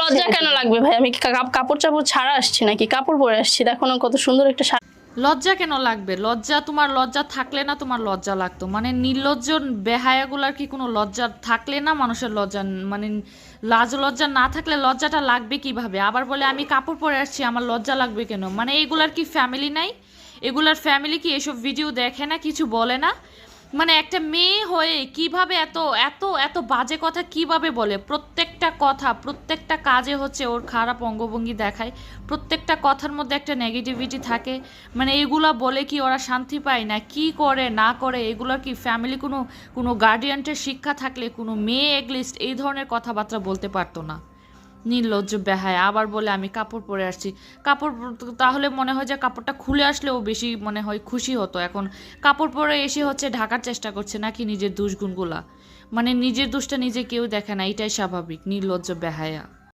লজ্জা কেন লাগবে ভাই? আমি কি কাপড় চাপড় ছাড়া আসছি নাকি? কাপড় পরে আসছি, দেখো না কত সুন্দর একটা লজ্জা কেন লাগবে? লজ্জা, তোমার লজ্জা থাকলে না তোমার লজ্জা লাগতো? মানে নির্লজ্জ বেহায়াগুলার কি কোনো লজ্জা থাকলে না মানুষের লজ্জা, মানে লাজ লজ্জা না থাকলে লজ্জাটা লাগবে কিভাবে? আবার বলে আমি কাপড় পরে আসছি, আমার লজ্জা লাগবে কেন? মানে এগুলার কি ফ্যামিলি নাই? এগুলার ফ্যামিলি কি এসব ভিডিও দেখে না, কিছু বলে না? মানে একটা মেয়ে হয়ে কিভাবে এত এত এত বাজে কথা কিভাবে বলে? প্রত্যেকটা কথা, প্রত্যেকটা কাজে হচ্ছে ওর খারাপ অঙ্গভঙ্গি দেখায়, প্রত্যেকটা কথার মধ্যে একটা নেগেটিভিটি থাকে। মানে এগুলা বলে কি ওরা শান্তি পায় না? কি করে না করে এগুলোর কি ফ্যামিলি কোনো কোনো গার্ডিয়ানটের শিক্ষা থাকলে কোনো মেয়ে এটলিস্ট এই ধরনের কথাবার্তা বলতে পারতো না। নির্লজ্জ বেহায়া। আবার বলে আমি কাপড় পরে আসছি। কাপড় তাহলে মনে হয় যে কাপড়টা খুলে আসলেও বেশি মনে হয় খুশি হতো। এখন কাপড় পরে এসে হচ্ছে ঢাকার চেষ্টা করছে নাকি নিজের দুষ্গুণগুলা। মানে নিজের দোষটা নিজে কেউ দেখে না, এটাই স্বাভাবিক। নির্লজ্জ বেহায়া।